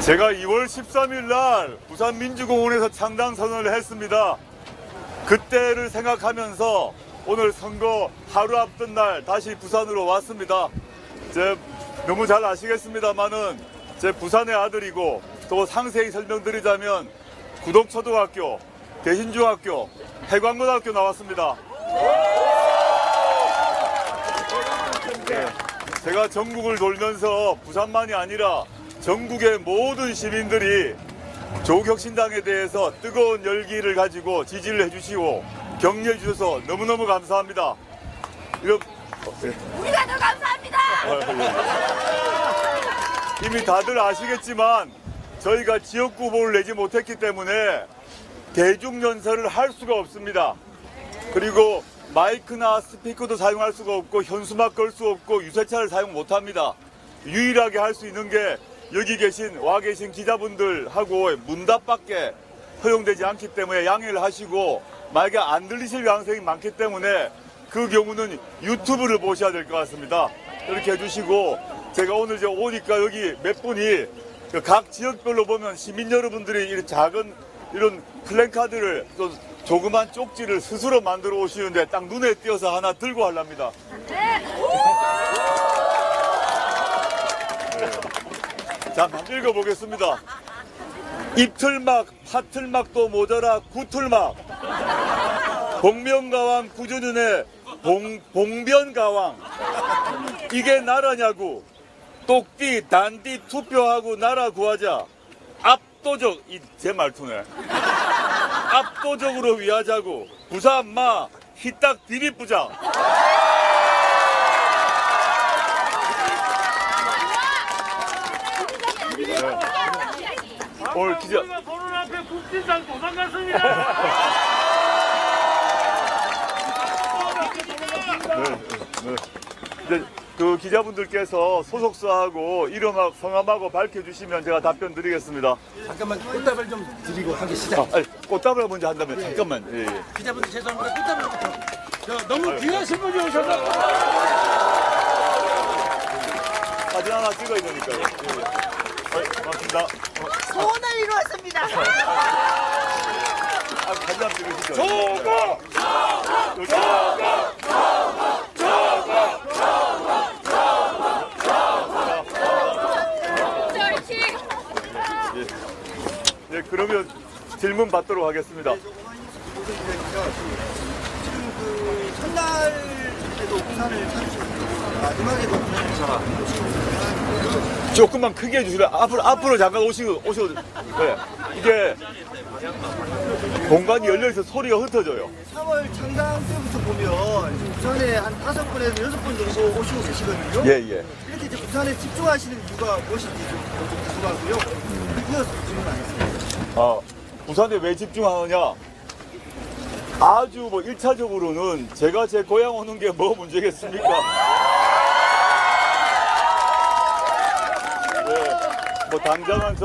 제가 2월 13일 날 부산민주공원에서 창당선언을 했습니다. 그때를 생각하면서 오늘 선거 하루 앞둔 날 다시 부산으로 왔습니다. 너무 잘 아시겠습니다만은 제 부산의 아들이고, 또 상세히 설명드리자면 구덕초등학교, 대신중학교, 해광고등학교 나왔습니다. 네, 제가 전국을 돌면서 부산만이 아니라 전국의 모든 시민들이 조국혁신당에 대해서 뜨거운 열기를 가지고 지지를 해주시고 격려해 주셔서 너무너무 감사합니다. 우리가 더 감사합니다. 이미 다들 아시겠지만 저희가 지역구 후보를 내지 못했기 때문에 대중연설을 할 수가 없습니다. 그리고 마이크나 스피커도 사용할 수가 없고 현수막 걸 수 없고 유세차를 사용 못합니다. 유일하게 할 수 있는 게 여기 와 계신 기자분들하고 문답밖에 허용되지 않기 때문에 양해를 하시고, 만약에 안 들리실 가능성이 많기 때문에 그 경우는 유튜브를 보셔야 될 것 같습니다. 이렇게 해주시고, 제가 오늘 오니까 여기 몇 분이 각 지역별로 보면 시민 여러분들이 이런 작은 이런 플랜카드를, 또 조그만 쪽지를 스스로 만들어 오시는데 딱 눈에 띄어서 하나 들고 하랍니다. 자, 한번 읽어보겠습니다. 입틀막, 파틀막도 모자라 구틀막, 복면가왕 구준윤의 봉변가왕, 이게 나라냐고, 똑띠 단디 투표하고 나라 구하자, 압도적, 제 말투네, 압도적으로 위하자고, 부산마 희딱 비비부장. 오늘 기자. 우리가 도로 앞에 국진상 도망갔습니다. 이제 그 기자분들께서 소속사하고 이름하고 성함하고 밝혀주시면 제가 답변 드리겠습니다. 잠깐만 꽃다발 좀 드리고 하기 시작. 꽃다발 먼저 한다면 잠깐만. 예. 기자분들 죄송합니다. 꽃다발부터. 너무 귀하신 분이 오셔서 사진 하나 찍어야 되니까요. 예. 고맙습니다. 소원을 이루었습니다. 사진 한번 찍으시죠. 네, 그러면 질문 받도록 하겠습니다. 지금 그 첫날에도 부산을 찾으셨고 마지막에도 부산을 찾으셨고 조금만 크게 해주시면 앞으로 잠깐 오셔도 네. 이게 공간이 열려있어 소리가 흩어져요. 3월 창당 때부터 보면 지금 부산에 한 5번에서 6번 정도 오시고 계시거든요. 예. 이렇게 이제 부산에 집중하시는 이유가 무엇인지 좀 궁금하고요. 이어서 질문하겠습니다. 부산에 왜 집중하느냐? 아주 1차적으로는 제가 제 고향 오는 게 뭐 문제겠습니까? 네, 당장은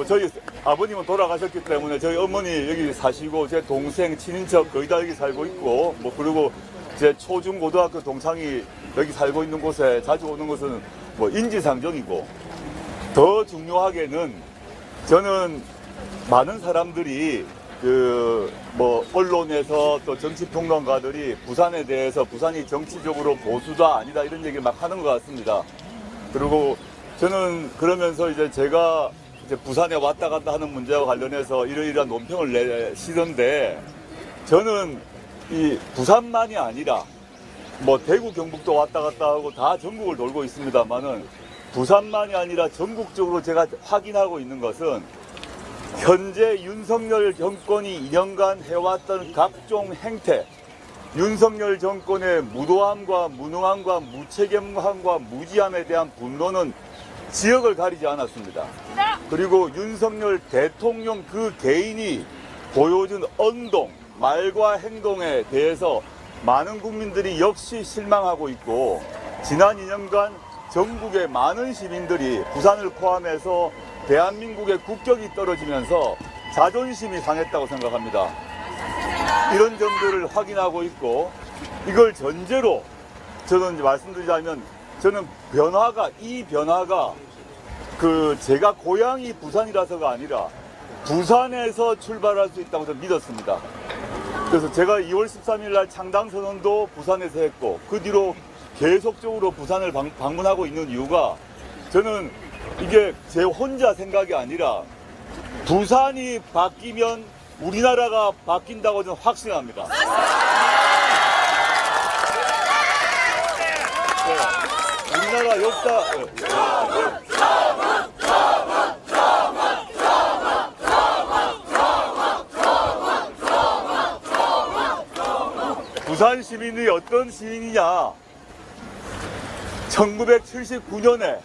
저희 아버님은 돌아가셨기 때문에 저희 어머니 여기 사시고, 제 동생, 친인척 거의 다 여기 살고 있고, 그리고 제 초중 고등학교 동창이 여기 살고 있는 곳에 자주 오는 것은 인지상정이고, 더 중요하게는 저는 많은 사람들이 언론에서 또 정치평론가들이 부산에 대해서 부산이 정치적으로 보수다 아니다 이런 얘기를 막 하는 것 같습니다. 그리고 저는 그러면서 제가 부산에 왔다 갔다 하는 문제와 관련해서 이러이러한 논평을 내시던데, 저는 이 부산만이 아니라 대구 경북도 왔다 갔다 하고 다 전국을 돌고 있습니다만은, 부산만이 아니라 전국적으로 제가 확인하고 있는 것은 현재 윤석열 정권이 2년간 해왔던 각종 행태, 윤석열 정권의 무도함과 무능함과 무책임함과 무지함에 대한 분노는 지역을 가리지 않았습니다. 그리고 윤석열 대통령 그 개인이 보여준 언동, 말과 행동에 대해서 많은 국민들이 역시 실망하고 있고, 지난 2년간 전국의 많은 시민들이 부산을 포함해서 대한민국의 국격이 떨어지면서 자존심이 상했다고 생각합니다. 이런 점들을 확인하고 있고, 이걸 전제로 저는 말씀드리자면, 저는 이 변화가 제가 고향이 부산이라서가 아니라 부산에서 출발할 수 있다고 저는 믿었습니다. 그래서 제가 2월 13일 날 창당 선언도 부산에서 했고 그 뒤로 계속적으로 부산을 방문하고 있는 이유가 저는 이게 제 혼자 생각이 아니라 부산이 바뀌면 우리나라가 바뀐다고 저는 확신합니다. 네, 우리나라 역사 부산 시민이 어떤 시민이냐? 1979년에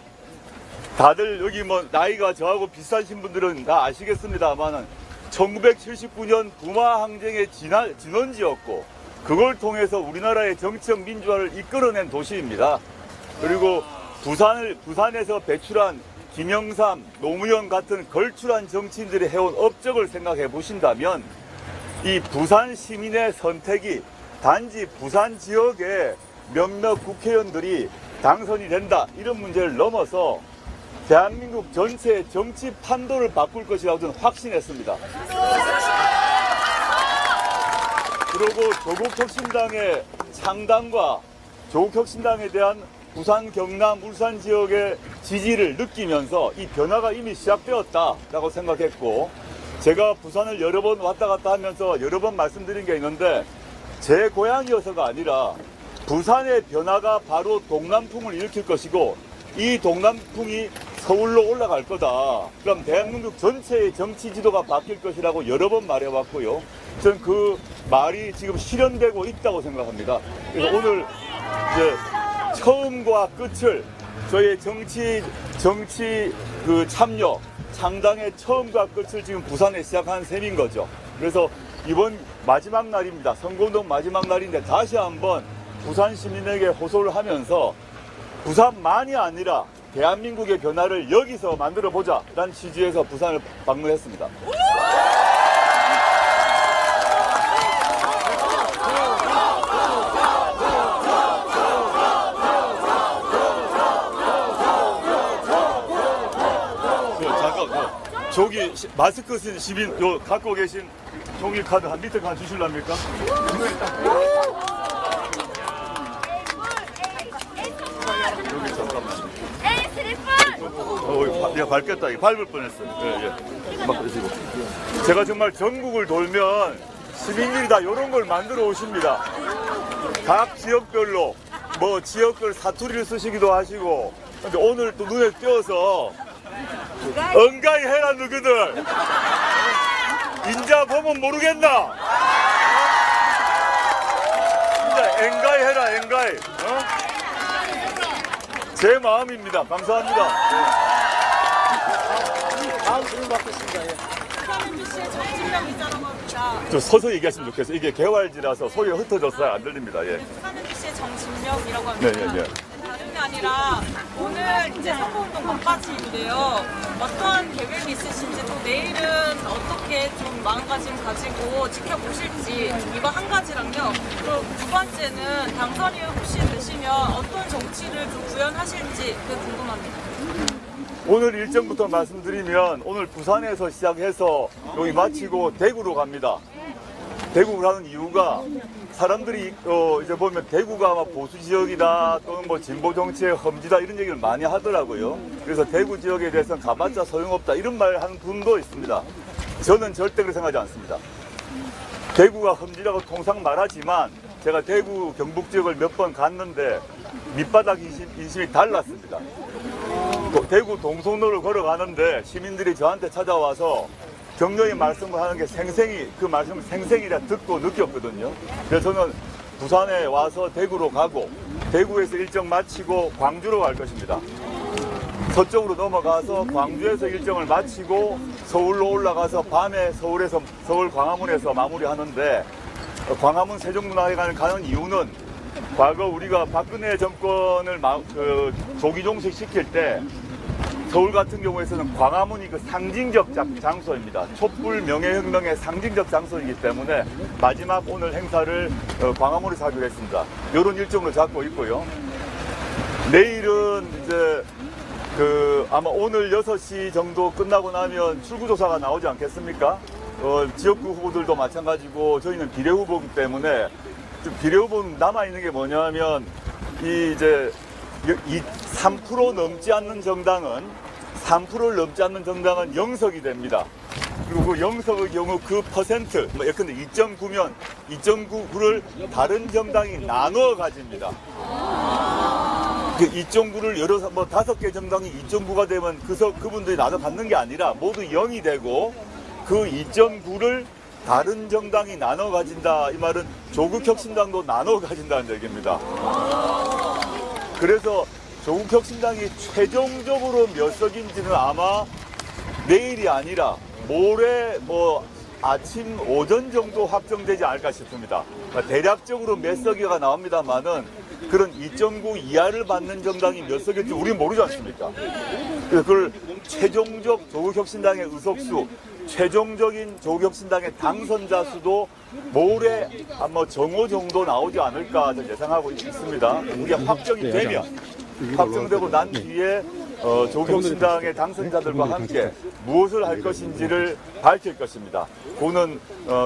다들 여기 뭐 나이가 저하고 비슷하신 분들은 다 아시겠습니다만은 1979년 부마 항쟁의 진원지였고 그걸 통해서 우리나라의 정치적 민주화를 이끌어낸 도시입니다. 그리고 부산에서 배출한 김영삼, 노무현 같은 걸출한 정치인들이 해온 업적을 생각해 보신다면 이 부산 시민의 선택이 단지 부산 지역의 몇몇 국회의원들이 당선이 된다 이런 문제를 넘어서 대한민국 전체의 정치 판도를 바꿀 것이라고 저는 확신했습니다. 그리고 조국혁신당의 창당과 조국혁신당에 대한 부산, 경남, 울산 지역의 지지를 느끼면서 이 변화가 이미 시작되었다라고 생각했고 제가 부산을 여러 번 왔다 갔다 하면서 여러 번 말씀드린 게 있는데 제 고향이어서가 아니라 부산의 변화가 바로 동남풍을 일으킬 것이고 이 동남풍이 서울로 올라갈 거다. 그럼 대한민국 전체의 정치 지도가 바뀔 것이라고 여러 번 말해왔고요. 저는 그 말이 지금 실현되고 있다고 생각합니다. 그래서 오늘 이제 처음과 끝을 저희의 정치 그 참여, 창당의 처음과 끝을 지금 부산에 시작한 셈인 거죠. 그래서 이번 마지막 날입니다. 선거운동 마지막 날인데 다시 한번 부산 시민에게 호소를 하면서 부산만이 아니라 대한민국의 변화를 여기서 만들어 보자 라는 취지에서 부산을 방문했습니다. 잠깐 저기 마스크 쓴 시민 요 갖고 계신 종이 카드 한 밑에 가 주실랍니까? 여기 잠깐만. 내가 밟겠다. 이거 밟을 뻔했어요. 예. 막 그러시고. 제가 정말 전국을 돌면 시민들이 다 이런 걸 만들어 오십니다. 각 지역별로 뭐 지역별 사투리를 쓰시기도 하시고. 근데 오늘 또 눈에 띄어서 응가이 해라 너희들. 인자 보면 모르겠나? 진짜 엥가이 해라 엥가이. 제 마음입니다. 감사합니다. 다음 질문 받겠습니다. 예. MBC의 정진명 기자라고 합니다. 좀 서서 얘기하시면 좋겠어요. 이게 개활지라서 소리가 흩어져서 안 들립니다. 예. MBC의 정진명이라고 합니다. 네. 다른 게 아니라 오늘 이제 선거운동 막바지인데요. 어떠한 계획이 있으신지 또 내일은 어떻게 좀 마음가짐 가지고 지켜보실지 이거 한 가지랑요. 또 두 번째는 당선이 혹시 되시면 어떤 정치를 좀 구현하실지 그게 궁금합니다. 오늘 일정부터 말씀드리면 오늘 부산에서 시작해서 여기 마치고 대구로 갑니다. 대구를 하는 이유가 사람들이 이제 보면 대구가 막 보수 지역이다 또는 뭐 진보 정치의 험지다 이런 얘기를 많이 하더라고요. 그래서 대구 지역에 대해서는 가봤자 소용없다 이런 말 하는 분도 있습니다. 저는 절대 그렇게 생각하지 않습니다. 대구가 험지라고 통상 말하지만 제가 대구 경북 지역을 몇 번 갔는데 밑바닥 인심이 달랐습니다. 대구 동성로를 걸어가는데 시민들이 저한테 찾아와서 격려의 말씀을 하는 게 그 말씀을 생생히 듣고 느꼈거든요. 그래서 저는 부산에 와서 대구로 가고 대구에서 일정 마치고 광주로 갈 것입니다. 서쪽으로 넘어가서 광주에서 일정을 마치고 서울로 올라가서 밤에 서울 광화문에서 마무리하는데 광화문 세종문화회관을 가는 이유는 과거 우리가 박근혜 정권을 조기종식 시킬 때 서울 같은 경우에서는 광화문이 그 상징적 장소입니다. 촛불 명예혁명의 상징적 장소이기 때문에 마지막 오늘 행사를 광화문에서 하기로 했습니다. 이런 일정으로 잡고 있고요. 내일은 이제 아마 오늘 6시 정도 끝나고 나면 출구조사가 나오지 않겠습니까? 지역구 후보들도 마찬가지고 저희는 비례 후보이기 때문에 좀 비례 후보는 남아있는 게 뭐냐면 이 3% 넘지 않는 정당은 3%를 넘지 않는 정당은 0석이 됩니다. 그리고 그 0석의 경우 그 퍼센트, 예컨대 2.9면 2.9를 다른 정당이 나누어 가집니다. 그 2.9를 여러 5개 정당이 2.9가 되면 그분들이 나눠 받는 게 아니라 모두 0이 되고 그 2.9를 다른 정당이 나눠 가진다. 이 말은 조국혁신당도 나눠 가진다는 얘기입니다. 그래서 조국혁신당이 최종적으로 몇 석인지는 아마 내일이 아니라 모레 아침 오전 정도 확정되지 않을까 싶습니다. 대략적으로 몇 석이가 나옵니다만은 그런 2.9 이하를 받는 정당이 몇 석일지 우리는 모르지 않습니까? 그래서 그걸 최종적 조국혁신당의 의석수, 최종적인 조국혁신당의 당선자 수도 모레 아마 정오 정도 나오지 않을까 예상하고 있습니다. 그게 확정이 되면 확정되고 난 뒤에 조국혁신당의 당선자들과 함께 무엇을 할 것인지를 밝힐 것입니다. 그거는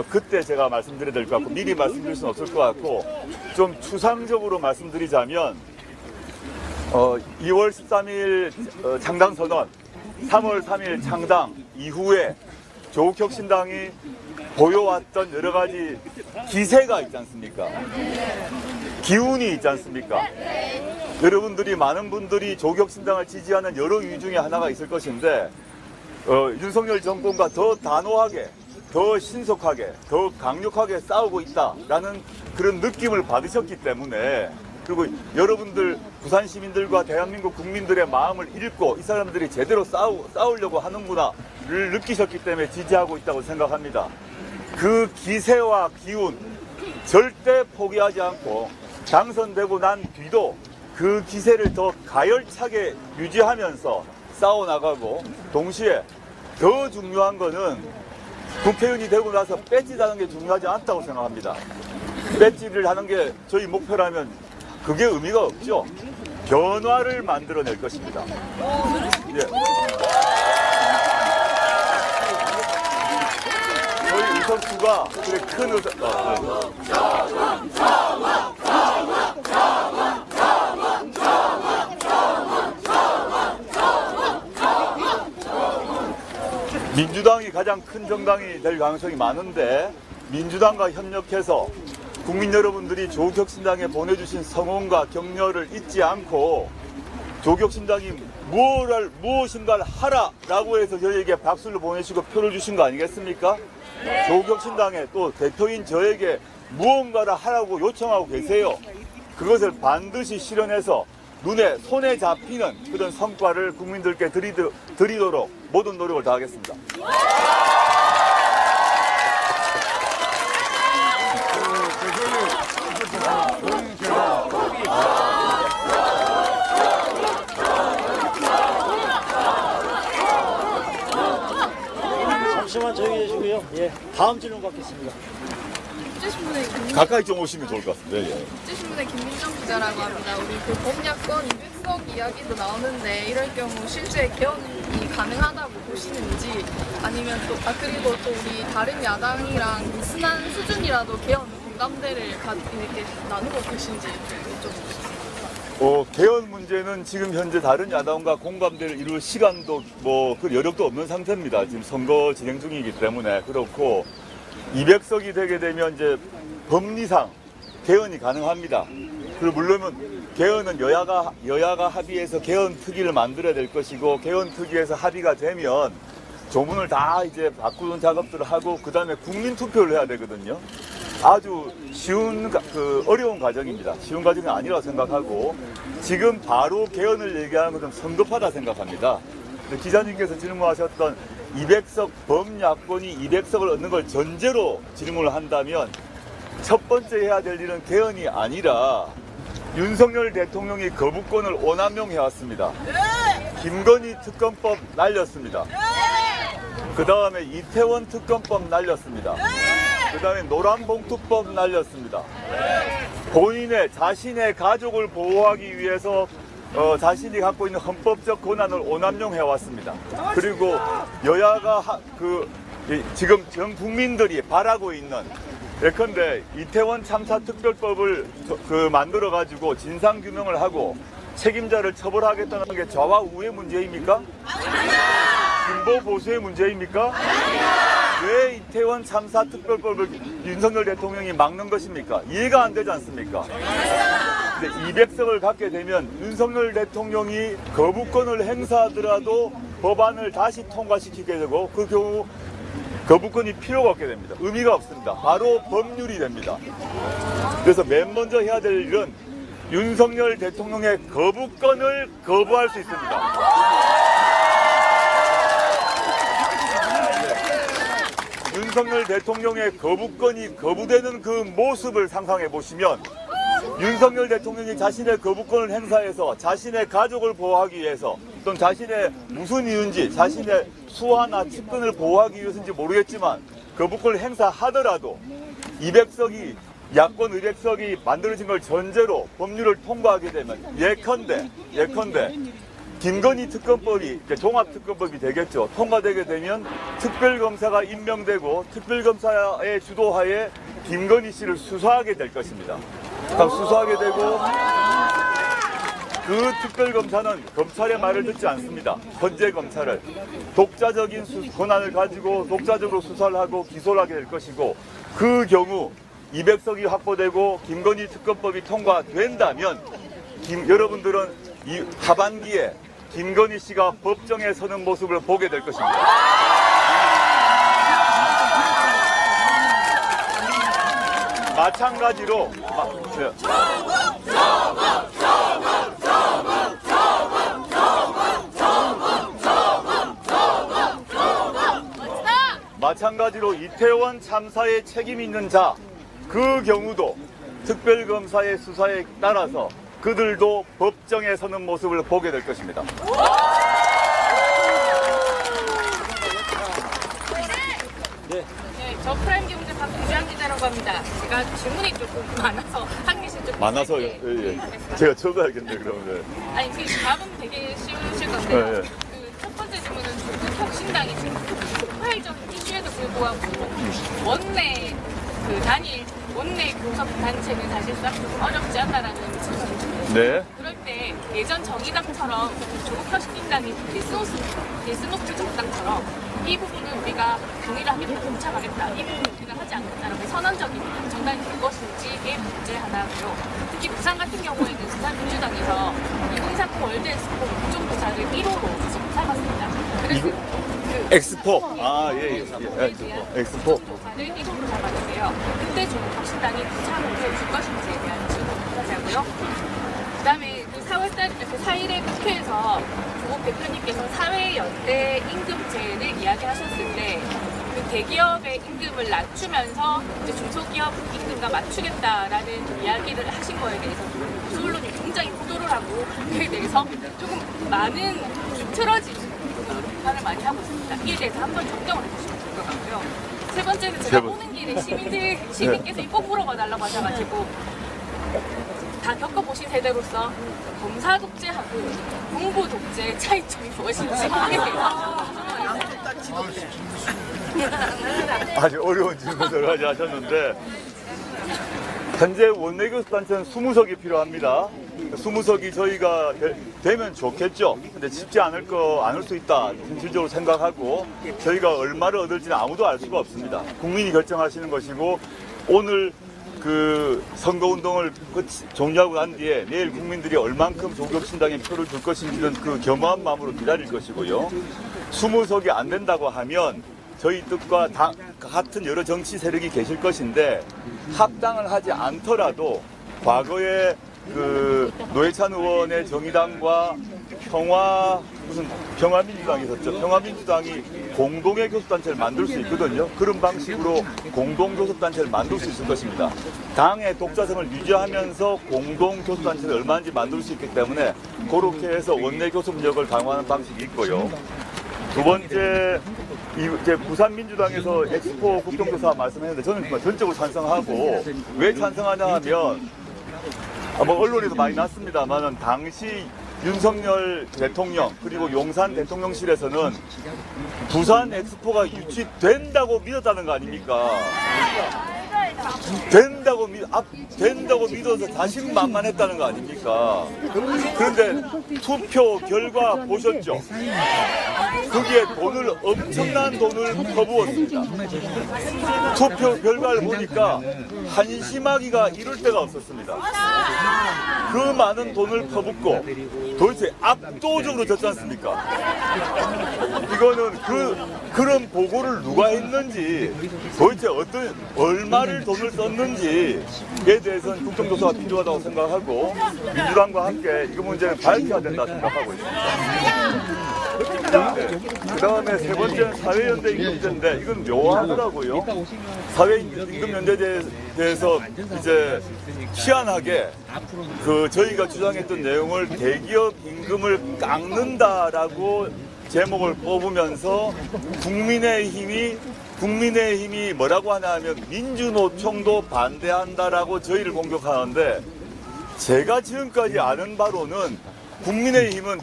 그때 제가 말씀드려야 될 것 같고 미리 말씀드릴 수는 없을 것 같고 좀 추상적으로 말씀드리자면 2월 13일 창당 선언, 3월 3일 창당 이후에 조국혁신당이 보여왔던 여러 가지 기세가 있지 않습니까? 기운이 있지 않습니까? 여러분들이 많은 분들이 조국혁신당을 지지하는 여러 이유 중에 하나가 있을 것인데 윤석열 정권과 더 단호하게, 더 신속하게, 더 강력하게 싸우고 있다라는 그런 느낌을 받으셨기 때문에 그리고 여러분들 부산 시민들과 대한민국 국민들의 마음을 읽고 이 사람들이 제대로 싸우려고 하는구나를 느끼셨기 때문에 지지하고 있다고 생각합니다. 그 기세와 기운 절대 포기하지 않고 당선되고 난 뒤도 그 기세를 더 가열차게 유지하면서 싸워나가고 동시에 더 중요한 거는 국회의원이 되고 나서 배지 다는 게 중요하지 않다고 생각합니다. 배지를 하는 게 저희 목표라면 그게 의미가 없죠. 변화를 만들어낼 것입니다. 예. 저희 의석수가 그래 큰 의석. 민주당이 가장 큰 정당이 될 가능성이 많은데 민주당과 협력해서 국민 여러분들이 조국혁신당에 보내주신 성원과 격려를 잊지 않고 조국혁신당이 무엇인가를 하라라고 해서 저희에게 박수를 보내시고 표를 주신 거 아니겠습니까? 조국혁신당의 또 대표인 저에게 무언가를 하라고 요청하고 계세요. 그것을 반드시 실현해서 손에 잡히는 그런 성과를 국민들께 드리도록 모든 노력을 다하겠습니다. 잠시만 조용히 해주시고요. 예, 다음 질문 받겠습니다. 국제신문의 가까이 좀 오시면 좋을 것 같습니다. 예. 국제신문의 김민정 기자라고 합니다. 우리 그 범야권 200석 이야기도 나오는데 이럴 경우 실제 개헌이 가능하다고 보시는지 아니면 그리고 또 우리 다른 야당이랑 비슷한 수준이라도 개헌 공감대를 이렇게 나누고 계신지 여쭤보겠습니다. 개헌 문제는 지금 현재 다른 야당과 공감대를 이룰 시간도 그 여력도 없는 상태입니다. 지금 선거 진행 중이기 때문에 그렇고 200석이 되게 되면 이제 법리상 개헌이 가능합니다. 그리고 물론 개헌은 여야가 합의해서 개헌 특위를 만들어야 될 것이고 개헌 특위에서 합의가 되면 조문을 다 이제 바꾸는 작업들을 하고 그 다음에 국민 투표를 해야 되거든요. 아주 쉬운 어려운 과정입니다. 쉬운 과정이 아니라고 생각하고 지금 바로 개헌을 얘기하는 건 좀 성급하다 생각합니다. 기자님께서 질문하셨던 200석 범야권이 200석을 얻는 걸 전제로 질문을 한다면 첫 번째 해야 될 일은 개헌이 아니라 윤석열 대통령이 거부권을 오남용해왔습니다. 김건희 특검법 날렸습니다. 그 다음에 이태원 특검법 날렸습니다. 그 다음에 노란봉투법 날렸습니다. 자신의 가족을 보호하기 위해서 자신이 갖고 있는 헌법적 권한을 오남용해 왔습니다. 그리고 여야가 지금 전 국민들이 바라고 있는 예컨대 이태원 참사 특별법을 만들어 가지고 진상 규명을 하고 책임자를 처벌하겠다는 게 좌와 우의 문제입니까? 진보 보수의 문제입니까? 왜 이태원 참사 특별법을 윤석열 대통령이 막는 것입니까? 이해가 안 되지 않습니까? 근데 200석을 갖게 되면 윤석열 대통령이 거부권을 행사하더라도 법안을 다시 통과시키게 되고 그 경우 거부권이 필요가 없게 됩니다. 의미가 없습니다. 바로 법률이 됩니다. 그래서 맨 먼저 해야 될 일은 윤석열 대통령의 거부권을 거부할 수 있습니다. 윤석열 대통령의 거부권이 거부되는 그 모습을 상상해 보시면 윤석열 대통령이 자신의 거부권을 행사해서 자신의 가족을 보호하기 위해서 또는 자신의 무슨 이유인지 자신의 수하나 측근을 보호하기 위해서인지 모르겠지만 거부권을 행사하더라도 200석이 야권 200석이 만들어진 걸 전제로 법률을 통과하게 되면 예컨대 김건희 특검법이 종합특검법이 되겠죠. 통과되게 되면 특별검사가 임명되고 특별검사의 주도하에 김건희 씨를 수사하게 될 것입니다. 수사하게 되고 그 특별검사는 검찰의 말을 듣지 않습니다. 헌재 검찰을 독자적인 권한을 가지고 독자적으로 수사를 하고 기소를 하게 될 것이고 그 경우 200석이 확보되고 김건희 특검법이 통과된다면 여러분들은 이 하반기에 김건희 씨가 법정에 서는 모습을 보게 될 것입니다. 마찬가지로 마찬가지로 이태원 참사에 책임 있는 자 그 경우도 특별검사의 수사에 따라서 그들도 법정에 서는 모습을 보게 될 것입니다. 네, 저 프라임 경제 박주장 기자라고 합니다. 제가 질문이 조금 많아서 한 개씩 좀 많아서 예. 제가 적어야겠네 그러면. 아니 그 답은 되게 쉬우실 건데요. 예. 그 첫 번째 질문은 조국 혁신당이 지금 폭발적인 이슈에도 불구하고 원내 단일 원내 교섭 단체는 사실상 좀 어렵지 않다라는 질문입니다. 네. 그럴 때 예전 정의당처럼 조국 혁신당이 데스노트 정당처럼 이 부분은 우리가 동의를 하겠다, 동참하겠다, 이 부분은 우리가 하지 않겠다라고 선언적인 정당이 될 것인지의 문제 하나고요. 특히 부산 같은 경우에는 부산민주당에서 이 홍사코 월드엑스포 국정조사를 1호로 지금 삼았습니다. 그래서 엑스포. 엑스포. 조사를 1호로 잡았는데요. 그때 조국 혁신당이 부참을 줄 것인지에 대한 질문을 하자고요. 그다음에 그 4일에 국회에서 조국 대표님께서 사회연대 임금제를 이야기하셨을 때 그 대기업의 임금을 낮추면서 이제 중소기업 임금과 맞추겠다라는 이야기를 하신 거에 대해서 보수 언론이 굉장히 보도를 하고 그에 대해서 조금 많은 비틀어진 비판을 많이 하고 있습니다. 이에 대해서 한번 정정을 해주시면 될 것 같고요. 세 번째는 제가 오는 길에 시민께서 꼭 물어봐 달라고 하셔가지고 다 겪어보신 세대로서 검사 독재하고 공부 독재의 차이점이 무엇인지 아주 어려운 질문을 하셨는데 현재 원내교섭단체는 20석이 필요합니다. 20석이 저희가 되면 좋겠죠. 근데 쉽지 않을 수 있다. 현실적으로 생각하고 저희가 얼마를 얻을지는 아무도 알 수가 없습니다. 국민이 결정하시는 것이고 오늘 그 선거운동을 종료하고 난 뒤에 내일 국민들이 얼만큼 조국혁신당에 표를 줄 것인지는 그 겸허한 마음으로 기다릴 것이고요. 20석이 안 된다고 하면 저희 뜻과 같은 여러 정치 세력이 계실 것인데 합당을 하지 않더라도 과거에 그 노회찬 의원의 정의당과 평화민주당이 있었죠. 평화민주당이 공동의 교섭단체를 만들 수 있거든요. 그런 방식으로 공동교섭단체를 만들 수 있을 것입니다. 당의 독자성을 유지하면서 공동교섭단체를 얼마든지 만들 수 있기 때문에 그렇게 해서 원내교섭력을 강화하는 방식이 있고요. 두 번째, 이제 부산민주당에서 엑스포 국정조사 말씀했는데 저는 전적으로 찬성하고 왜 찬성하냐 하면 뭐 언론에도 많이 났습니다만 당시 윤석열 대통령 그리고 용산 대통령실에서는 부산 엑스포가 유치된다고 믿었다는 거 아닙니까? 된다고 믿어서 자신만만했다는 거 아닙니까? 그런데 투표 결과 보셨죠? 거기에 엄청난 돈을 퍼부었습니다. 투표 결과를 보니까 한심하기가 이를 데가 없었습니다. 그 많은 돈을 퍼붓고 도대체 압도적으로 졌지 않습니까? 이거는 그런 보고를 누가 했는지 도대체 얼마를 돈을 썼는지에 대해서는 국정조사가 필요하다고 생각하고 민주당과 함께 이 문제를 밝혀야 된다 생각하고 있습니다. 그 다음에 세 번째는 사회연대 임금제인데 이건 묘하더라고요. 사회임금연대에 대해서 이제 희한하게 저희가 주장했던 내용을 대기업 임금을 깎는다라고 제목을 뽑으면서 국민의힘이 뭐라고 하냐면 민주노총도 반대한다라고 저희를 공격하는데 제가 지금까지 아는 바로는 국민의힘은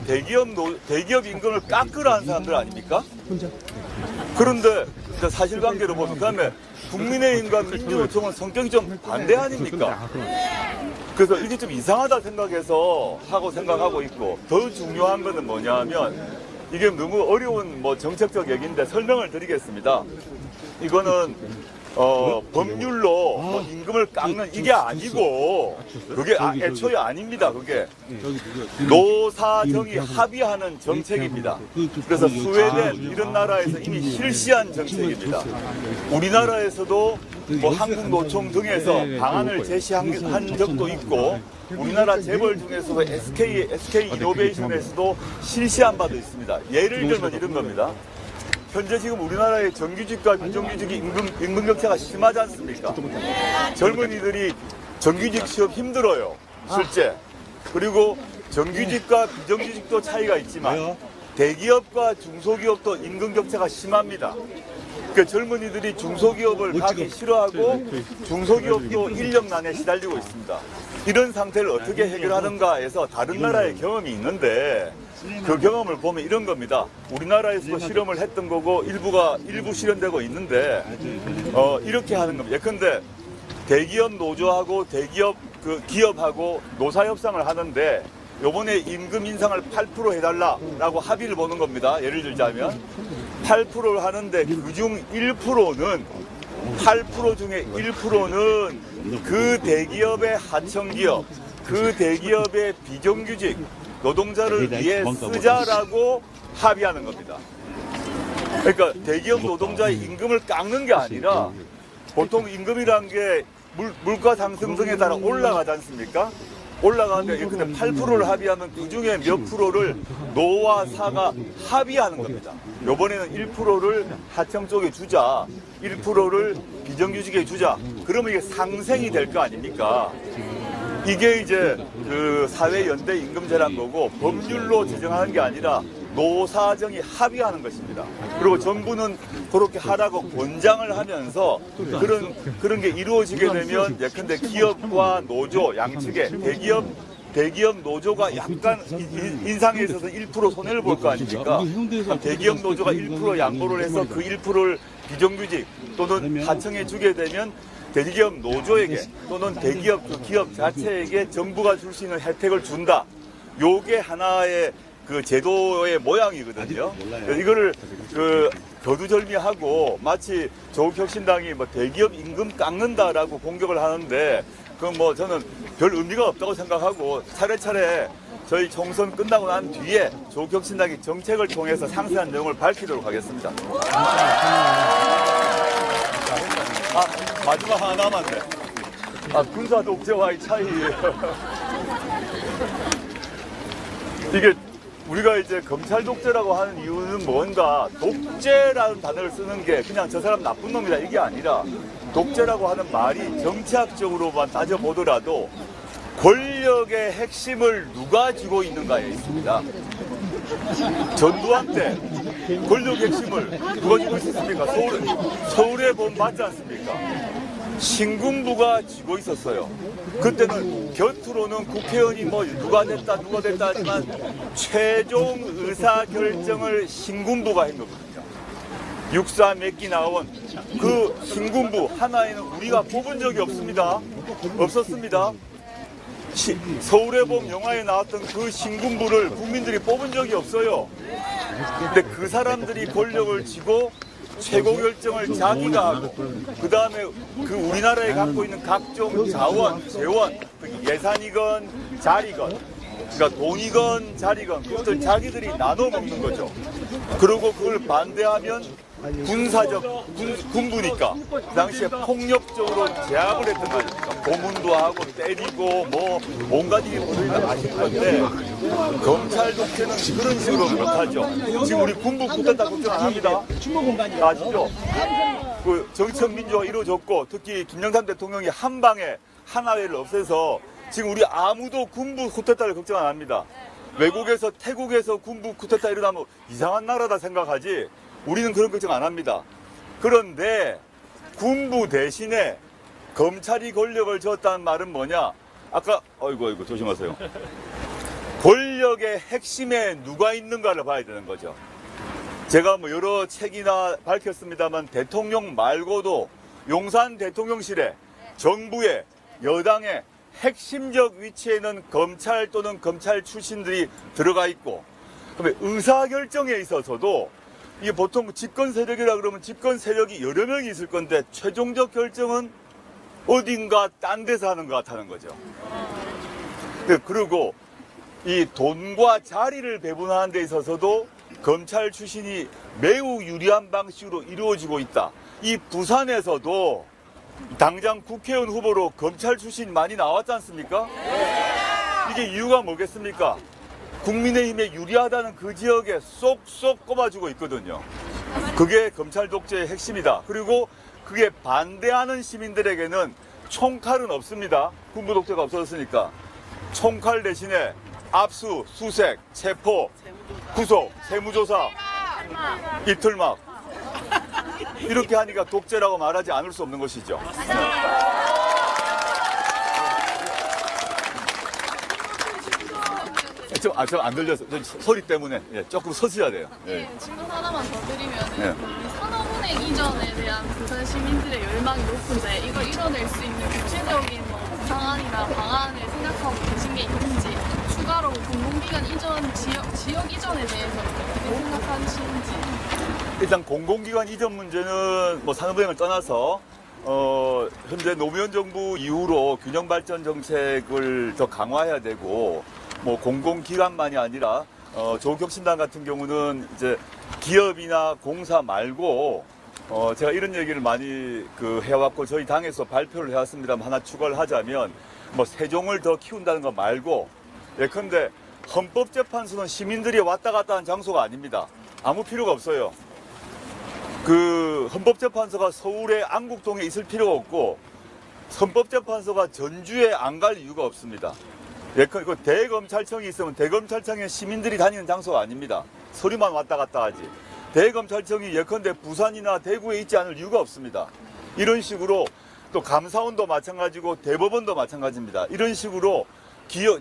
대기업 임금을 깎으라는 사람들 아닙니까? 그런데 사실관계로 보면 그다음에 국민의힘과 민주노총은 성격이 좀 반대 아닙니까? 그래서 이게 좀 이상하다 생각하고 있고 더 중요한 거는 뭐냐면 이게 너무 어려운 정책적 얘기인데 설명을 드리겠습니다. 이거는 법률로 임금을 깎는 이게 아니고 그게 애초에 아닙니다. 그게 노사정이 합의하는 정책입니다. 그래서 스웨덴 이런 나라에서 이미 실시한 정책입니다. 우리나라에서도 한국노총 등에서 방안을 제시한 적도 있고 우리나라 재벌 중에서도 SK 이노베이션에서도 실시한 바도 있습니다. 예를 들면 이런 겁니다. 현재 지금 우리나라의 정규직과 비정규직의 임금 격차가 심하지 않습니까? 젊은이들이 정규직 시험 힘들어요, 실제. 그리고 정규직과 비정규직도 차이가 있지만 대기업과 중소기업도 임금 격차가 심합니다. 그 젊은이들이 중소기업을 가기 싫어하고 중소기업도 인력난에 시달리고 있습니다. 이런 상태를 어떻게 해결하는가 해서 다른 나라의 경험이 있는데 그 경험을 보면 이런 겁니다. 우리나라에서도 실험을 했던 거고 일부 실현되고 있는데 이렇게 하는 겁니다. 예컨대 대기업 노조하고 기업하고 노사 협상을 하는데 요번에 임금 인상을 8% 해달라라고 합의를 보는 겁니다. 예를 들자면 8%를 하는데 그중 1%는 8% 중에 1%는 그 대기업의 하청기업, 그 대기업의 비정규직 노동자를 위해 쓰자라고 합의하는 겁니다. 그러니까 대기업 노동자의 임금을 깎는 게 아니라 보통 임금이라는 게 물가 상승 등에 따라 올라가지 않습니까? 올라가는데 근데 8%를 합의하면 그 중에 몇 프로를 노와 사가 합의하는 겁니다. 이번에는 1%를 하청 쪽에 주자, 1%를 비정규직에 주자. 그러면 이게 상생이 될 거 아닙니까? 이게 이제 그 사회연대 임금제란 거고 법률로 제정하는 게 아니라 노사정이 합의하는 것입니다. 그리고 정부는 그렇게 하라고 권장을 하면서 그런 게 이루어지게 되면 예컨대 기업과 노조 양측에 대기업 노조가 약간 인상에 있어서 1% 손해를 볼 거 아닙니까? 대기업 노조가 1% 양보를 해서 그 1%를 비정규직 또는 하청에 주게 되면 대기업 노조에게 또는 대기업 기업 자체에게 정부가 줄 수 있는 혜택을 준다. 요게 하나의 그 제도의 모양이거든요. 이거를 거두절미하고 마치 조국혁신당이 대기업 임금 깎는다라고 공격을 하는데 그건 저는 별 의미가 없다고 생각하고 차례차례 저희 총선 끝나고 난 뒤에 조국혁신당이 정책을 통해서 상세한 내용을 밝히도록 하겠습니다. 마지막 하나 남았네. 군사 독재와의 차이예요. 이게 우리가 이제 검찰 독재라고 하는 이유는 뭔가 독재라는 단어를 쓰는 게 그냥 저 사람 나쁜 놈이다 이게 아니라 독재라고 하는 말이 정치학적으로만 따져보더라도 권력의 핵심을 누가 쥐고 있는가에 있습니다. 전두환 때 권력 핵심을 누가 쥐고 있었습니까? 서울에 보면 맞지 않습니까? 신군부가 쥐고 있었어요. 그때는 곁으로는 국회의원이 뭐 누가 됐다 하지만 최종 의사 결정을 신군부가 한 거거든요. 육사 몇 기 나온 그 신군부 하나에는 우리가 뽑은 적이 없습니다. 없었습니다. 서울의 봄 영화에 나왔던 그 신군부를 국민들이 뽑은 적이 없어요. 근데 그 사람들이 권력을 쥐고 최고 결정을 자기가 하고 그 다음에 그 우리나라에 갖고 있는 각종 자원, 재원, 예산이건 자리건 그러니까 돈이건 자리건 그것들 자기들이 나눠 먹는 거죠. 그리고 그걸 반대하면 군사적 군부니까 그 당시에 폭력적으로 제압을 했던 거 아닙니까? 고문도 하고 때리고 뭐 온갖 일이 벌어지는 아실 건데 검찰 독재는 그런 식으로 못하죠. 지금 우리 군부 쿠데타 걱정 안 합니다. 아시죠? 그 정치적 민주화가 이루어졌고 특히 김영삼 대통령이 한 방에 하나회를 없애서 지금 우리 아무도 군부 쿠데타를 걱정 안 합니다. 외국에서 태국에서 군부 쿠데타 일어나면 이상한 나라다 생각하지 우리는 그런 걱정 안 합니다. 그런데 군부 대신에 검찰이 권력을 쥐었다는 말은 뭐냐? 아까 어이구 조심하세요. 권력의 핵심에 누가 있는가를 봐야 되는 거죠. 제가 뭐 여러 책이나 밝혔습니다만 대통령 말고도 용산 대통령실에 정부의 여당의 핵심적 위치에는 검찰 또는 검찰 출신들이 들어가 있고 그다음에 의사결정에 있어서도 이게 보통 집권 세력이라 그러면 집권 세력이 여러 명이 있을 건데 최종적 결정은 어딘가 딴 데서 하는 것 같다는 거죠. 그리고 이 돈과 자리를 배분하는 데 있어서도 검찰 출신이 매우 유리한 방식으로 이루어지고 있다. 이 부산에서도 당장 국회의원 후보로 검찰 출신 많이 나왔지 않습니까? 이게 이유가 뭐겠습니까? 국민의힘에 유리하다는 그 지역에 쏙쏙 꼽아주고 있거든요. 그게 검찰 독재의 핵심이다. 그리고 그게 반대하는 시민들에게는 총칼은 없습니다. 군부 독재가 없어졌으니까. 총칼 대신에 압수, 수색, 체포, 구속, 세무조사, 이틀막 이렇게 하니까 독재라고 말하지 않을 수 없는 것이죠. 좀 안 들려서 소리 때문에 조금 서셔야 돼요. 네, 질문 하나만 더 드리면은 이 산업은행 이전에 대한 부산 시민들의 열망이 높은데 이걸 이뤄낼 수 있는 구체적인 뭐 방안이나 방안을 생각하고 계신 게 있는지 추가로 공공기관 이전 지역 이전에 대해서 어떻게 생각하시는지. 일단 공공기관 이전 문제는 뭐 산업은행을 떠나서 현재 노무현 정부 이후로 균형 발전 정책을 더 강화해야 되고 뭐 공공기관만이 아니라 조국혁신당 같은 경우는 이제 기업이나 공사 말고 제가 이런 얘기를 많이 해왔고 저희 당에서 발표를 해왔습니다만 하나 추가를 하자면 뭐 세종을 더 키운다는 거 말고 예컨대 헌법재판소는 시민들이 왔다 갔다 하는 장소가 아닙니다. 아무 필요가 없어요. 그 헌법재판소가 서울의 안국동에 있을 필요가 없고 헌법재판소가 전주에 안 갈 이유가 없습니다. 예컨대 대검찰청이 있으면 대검찰청에 시민들이 다니는 장소가 아닙니다. 서류만 왔다 갔다 하지. 대검찰청이 예컨대 부산이나 대구에 있지 않을 이유가 없습니다. 이런 식으로 또 감사원도 마찬가지고 대법원도 마찬가지입니다. 이런 식으로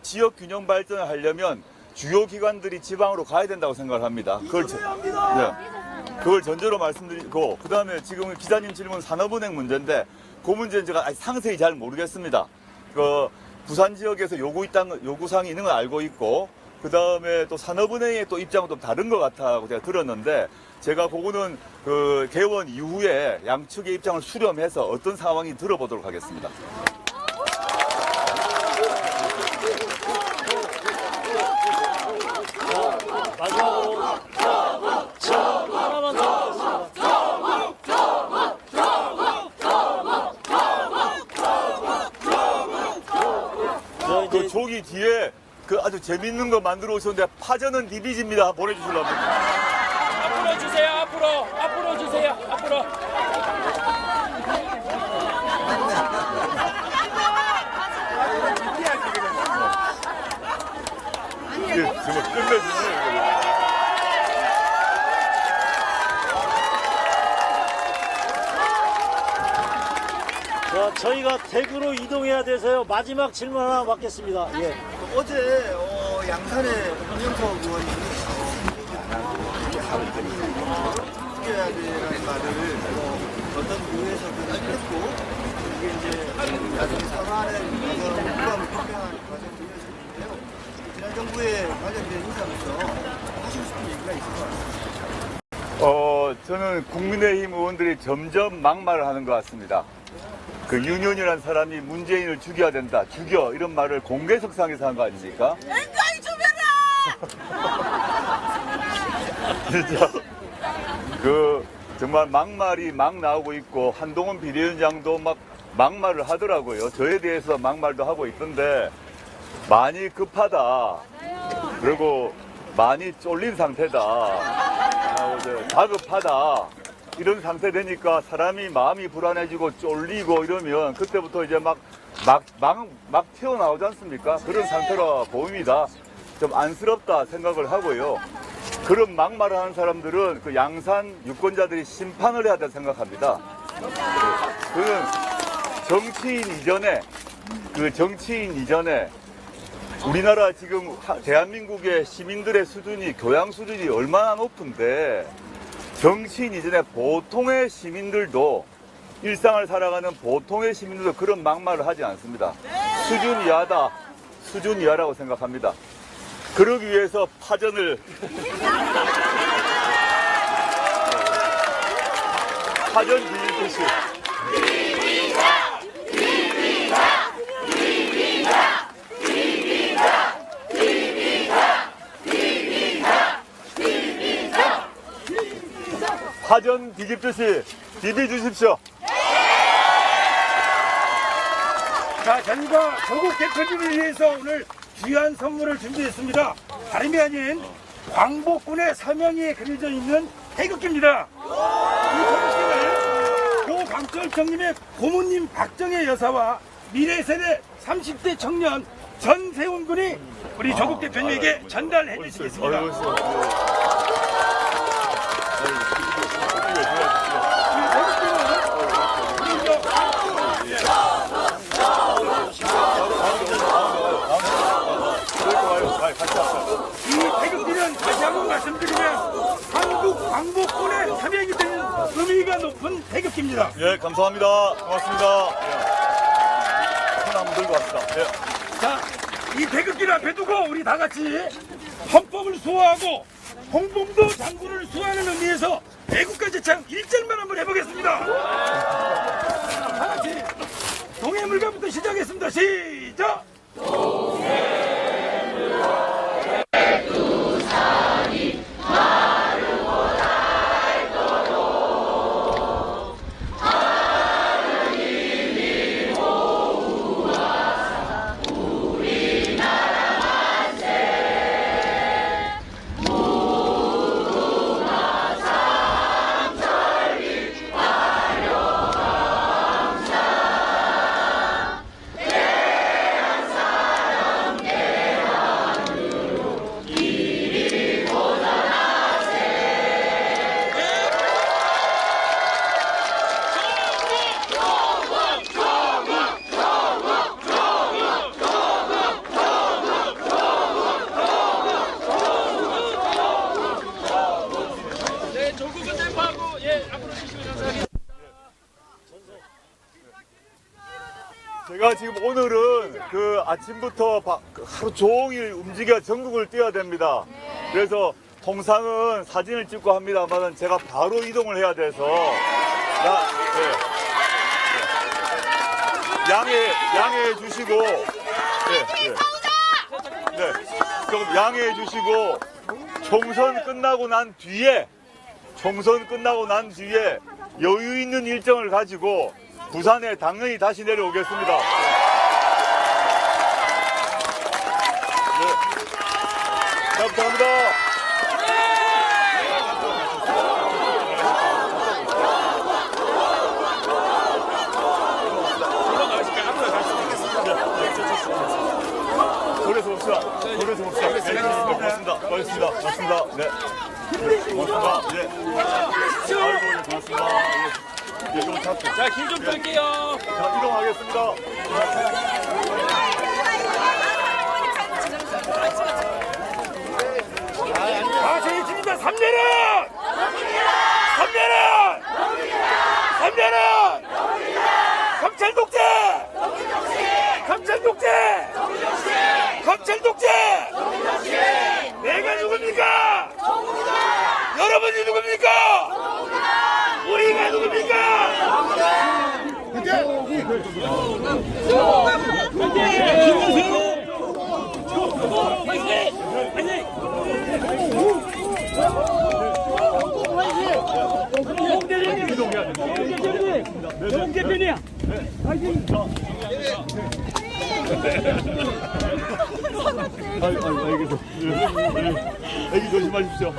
지역 균형 발전을 하려면 주요 기관들이 지방으로 가야 된다고 생각을 합니다. 그걸 전제로 말씀드리고 그다음에 지금 기자님 질문 산업은행 문제인데 그 문제는 제가 상세히 잘 모르겠습니다. 부산 지역에서 요구사항이 있는 걸 알고 있고 그다음에 또 산업은행의 또 입장은 좀 다른 것 같다고 제가 들었는데 제가 그거는 개원 이후에 양측의 입장을 수렴해서 어떤 상황이 들어보도록 하겠습니다. 마지막으로 하나만 더 그 저기 뒤에 아주 재밌는 거 만들어 오셨는데 파전은 디비지입니다. 보내주시려면. 앞으로 주세요. 앞으로 주세요. 앞으로. 정말 끝내주세요. 자, 저희가 대구로 이동해야 돼서요. 마지막 질문 하나 받겠습니다. 예. 어제 양산의 김영석 의원이 해야 되라는 말을 어떤 부에서든 했고 이게 이제 나중에 사과하는 과정을 표명하는 과정이 이어졌는데요. 지난 정부의 관련된 인사로서 하시고 싶은 얘기가 있을 것 같습니다. 저는 국민의힘 의원들이 점점 막말을 하는 것 같습니다. 그 윤현이라는 사람이 문재인을 죽여야 된다, 죽여 이런 말을 공개석상에서 한 거 아닙니까? 엔가이 주변아! 진짜 그 정말 막말이 막 나오고 있고 한동훈 비대위원장도 막 막말을 하더라고요. 저에 대해서 막말도 하고 있던데 많이 급하다. 그리고 많이 쫄린 상태다. 다급하다. 이런 상태 되니까 사람이 마음이 불안해지고 쫄리고 이러면 그때부터 이제 막 튀어나오지 않습니까? 그런 상태로 보입니다. 좀 안쓰럽다 생각을 하고요. 그런 막말을 하는 사람들은 그 양산 유권자들이 심판을 해야 된다 생각합니다. 그는 정치인 이전에 우리나라 지금 대한민국의 시민들의 수준이, 교양 수준이 얼마나 높은데 정치인 이전에 보통의 시민들도, 일상을 살아가는 보통의 시민들도 그런 막말을 하지 않습니다. 수준 이하라고 생각합니다. 그러기 위해서 파전을 빌듯이 파전 뒤집듯이 비벼주십시오. 자, 저희가 조국 대표님을 위해서 오늘 귀한 선물을 준비했습니다. 다름이 아닌 광복군의 사명이 그려져 있는 태극기입니다. 이 태극기를 고 강철정님의 고모님 박정혜 여사와 미래세대 30대 청년 전세훈 군이 우리 조국 대표님에게 전달해 주시겠습니다. 이 태극기는 다시 한번 말씀드리면 한국 광복군의 사명이 되는 의미가 높은 태극기입니다. 예, 감사합니다. 고맙습니다. 손 한번 들고 갑시다. 예. 자, 이 태극기를 앞에 두고 우리 다 같이 헌법을 수호하고 홍범도 장군을 수호하는 의미에서 애국가제창 1절만 한번 해보겠습니다. 다 같이 동해물가부터 시작했습니다. 시작! 제가 지금 오늘은 그 아침부터 하루 종일 움직여 전국을 뛰어야 됩니다. 그래서 통상은 사진을 찍고 합니다만 제가 바로 이동을 해야 돼서 양해해 주시고 좀 양해해 주시고 총선 끝나고 난 뒤에 여유 있는 일정을 가지고 부산에 당연히 다시 내려오겠습니다. 네. 자, 부탁합니다. 돌에서 봅시다. 고맙습니다. 네. 고맙습니다. 네. 아이고, 고맙습니다. 예. 좀 잡고. 자, 길 좀 끌게요. 자, 이동하겠습니다. 아, 저희 집니다. 3년은! 3년은! 3년은! 검찰 독재! 검찰 독재! 검찰 독재! 내가 누굽니까? 여러분이 누굽니까? 우리가 누굽니까? 애기 조심하십시오.